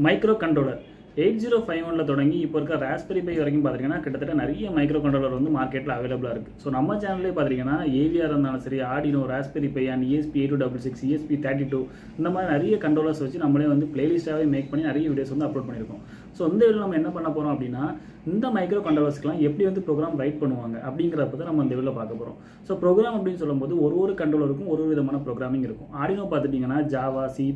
Microcontroller 8051 தொடங்கி இப்போ இருக்க ராஸ்பெரி பை வரைக்கும் பார்த்தீங்கன்னா கிட்டத்தட்ட நிறைய மைக்ரோ கண்ட்ரோலர் வந்து மார்க்கெட்டில் அவைலபிளாக இருக்குது. ஸோ நம்ம சேனல்லே பார்த்தீங்கன்னா ஏவிஆர் இருந்தாலும் சரி, Arduino, raspberry by and ESP8266, ESP32 இந்த மாதிரி நிறைய கண்ட்ரோலர்ஸ் வச்சு நம்மளே வந்து பிளேலிஸ்ட்டாகவே மேக் பண்ணி நிறைய வீடியோஸ் வந்து அப்லோட் பண்ணியிருக்கோம். ஸோ இந்த வீடியோ நம்ம என்ன பண்ண போகிறோம் அப்படின்னா, இந்த மைக்ரோ கண்ட்ரோலர்ஸ்க்குலாம் எப்படி வந்து ப்ரோக்ராம் ரைட் பண்ணுவாங்க அப்படிங்கிறப்ப தான் நம்ம இந்த வீடியோவில் பார்க்க போகிறோம். ஸோ ப்ரோக்ராம் அப்படின்னு சொல்லும்போது ஒரு கண்ட்ரோலருக்கும் ஒரு விதமான ப்ரோக்ராமிங் இருக்கும். ஆர்டினோ பார்த்துட்டிங்கன்னா ஜாவா, C++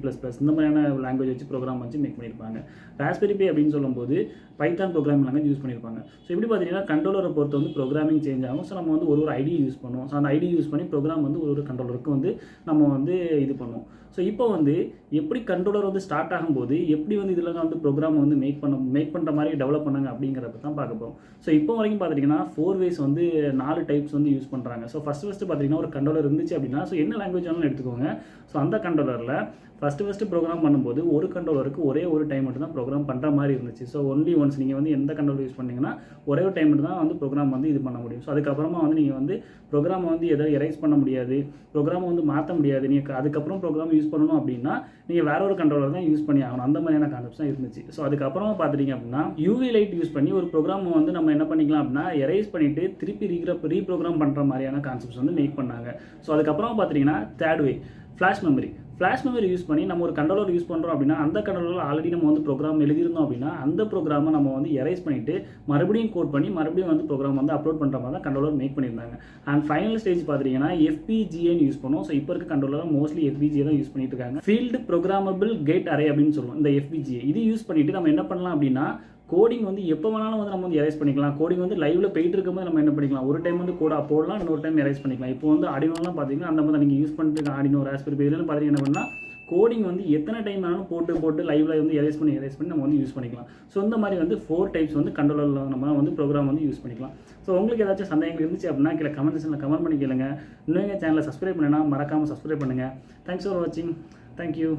இந்த மாதிரியான லாங்குவேஜ் வச்சு ப்ரோக்ராம் வச்சு மேக் பண்ணியிருப்பாங்க. ராஸ்பெரி பை அப்படின்னு சொல்லும்போது பைத்தான் ப்ரோக்ராமிங் லாங்குவேஜ் யூஸ் பண்ணியிருப்பாங்க. ஸோ இப்படி பார்த்தீங்கன்னா கண்ட்ரோலரை பொறுத்து வந்து ப்ரோக்ராமிங் சேஞ்ச் ஆகும். ஸோ நம்ம வந்து ஒரு ஐடி யூஸ் பண்ணுவோம். ஸோ அந்த ஐடி யூஸ் பண்ணி ப்ரோக்ராம் வந்து ஒரு கண்ட்ரோலருக்கு வந்து நம்ம வந்து இது பண்ணுவோம். ஸோ இப்போ வந்து எப்படி கண்ட்ரோலர் வந்து ஸ்டார்ட் ஆகும்போது எப்படி வந்து இதில் வந்து ப்ரோக்ராம் வந்து மேக் பண்ணுற மாதிரி டெவலப் பண்ணாங்க அப்படிங்கிறத தான் பார்க்க போகிறோம். ஸோ இப்போ வரைக்கும் பார்த்தீங்கன்னா 4 ways வந்து 4 டைப்ஸ் வந்து யூஸ் பண்ணுறாங்க. ஸோ ஃபஸ்ட்டு பார்த்தீங்கன்னா ஒரு கண்ட்ரோலர் இருந்துச்சு அப்படின்னா, ஸோ என்ன லாங்குவேஜ் வேணாலும் எடுத்துக்கோங்க. ஸோ அந்த கண்ட்ரோலரில் ஃபஸ்ட்டு ப்ரோக்ராம் பண்ணும்போது ஒரு கண்ட்ரோலருக்கு ஒரே ஒரு டைம் மட்டும் தான் ப்ரோக்ராம் பண்ணுற மாதிரி இருந்துச்சு. ஸோ ஒன்லி ஒன்ஸ் நீங்கள் வந்து எந்த கண்ட்ரோலர் யூஸ் பண்ணிங்கன்னா ஒரே ஒரு டைம் மட்டும் தான் வந்து ப்ரோக்ராம் வந்து இது பண்ண முடியும். ஸோ அதுக்கப்புறமா வந்து நீங்கள் வந்து ப்ரோக்ராமை வந்து எதோ எரைஸ் பண்ண முடியாது, ப்ரோக்ராமை வந்து மாற்ற முடியாது. நீங்கள் அதுக்கப்புறம் ப்ரோக்ராம் யூஸ் பண்ணணும் அப்படின்னா நீங்கள் வேற ஒரு கண்ட்ரோலர் தான் யூஸ் பண்ணி ஆகணும். அந்த மாதிரியான கான்செப்ட்ஸ் தான் இருந்துச்சு. ஸோ அதுக்கப்புறமா பார்த்துட்டிங்க அப்படின்னா UV லைட் யூஸ் பண்ணி ஒரு ப்ரோக்ராமை வந்து நம்ம என்ன பண்ணிக்கலாம் அப்படின்னா எரைஸ் பண்ணிவிட்டு திருப்பி ரீப்ரோக்ராம் பண்ணுற மாதிரியான கான்செப்ட்ஸ் வந்து மேக் பண்ணாங்க. ஸோ அதுக்கப்புறமா பார்த்துட்டிங்கன்னா தேர்ட் வே ஃப்ளாஷ் மெமரி யூஸ் பண்ணி நம்ம ஒரு கண்ட்ரோலர் யூஸ் பண்ணுறோம் அப்படின்னா அந்த கண்ட்ரோலரில் ஆல்ரெடி நம்ம வந்து ப்ரோக்ராம் எழுதியிருந்தோம் அப்படின்னா அந்த ப்ரோக்ராமை நம்ம வந்து எரைஸ் பண்ணிவிட்டு மறுபடியும் கோட் பண்ணி மறுபடியும் வந்து ப்ரோக்ராம் வந்து அப்லோட் பண்ணுற மாதிரி தான் கண்ட்ரோலர் மேக் பண்ணியிருந்தாங்க. அண்ட் ஃபைனல் ஸ்டேஜ் பார்த்துட்டிங்கன்னா FPGA யூஸ் பண்ணுவோம். ஸோ இப்போ இருக்க கண்ட்ரோலர் மோஸ்ட்லி FPGA தான் யூஸ் பண்ணிட்டு இருக்காங்க. ஃபீல்டு ப்ரோக்ராமபிள் கேட் அரே அப்படின்னு சொல்லுவோம் இந்த FPGA. இது யூஸ் பண்ணிவிட்டு நம்ம என்ன பண்ணலாம் அப்படின்னா கோடிங் வந்து எப்போ வேணாலும் வந்து நம்ம வந்து எரைஸ் பண்ணிக்கலாம். கோடிங் வந்து லைவ்ல போயிட்டு இருக்கும்போது நம்ம என்ன பண்ணிக்கலாம், ஒரு டைம் வந்து கோடா போடலாம், இன்னொரு டைம் எரைஸ் பண்ணிக்கலாம். இப்போ வந்து ஆர்டினோலாம் பார்த்தீங்கன்னா அந்த மாதிரி நீங்கள் யூஸ் பண்ணிட்டு ஆர்டினோ, ராஸ்பெரி பை இதெல்லாம் பார்த்தீங்கன்னா என்ன பண்ணால் கோடிங் வந்து எத்தனை டைம் வேணாலும் போட்டு லைவ்ல வந்து எரைஸ் பண்ணி நம்ம வந்து யூஸ் பண்ணிக்கலாம். ஸோ இந்த மாதிரி வந்து 4 டைப்ஸ் வந்து கண்ட்ரோலரில் நம்ம வந்து ப்ரோக்ராம் வந்து யூஸ் பண்ணிக்கலாம். ஸோ உங்களுக்கு ஏதாச்சும் சந்தேகங்கள் இருந்துச்சு அப்படின்னா கீழே கமெண்ட் செக்ஷனில் கமெண்ட் பண்ணி கேளுங்க. இன்னும் எங்கள் சேனலை சப்ஸ்கிரைப் பண்ணலைன்னா மறக்காமல் சப்ஸ்கிரைப் பண்ணுங்கள். தேங்க்ஸ் ஃபார் வாட்சிங். தேங்க்யூ.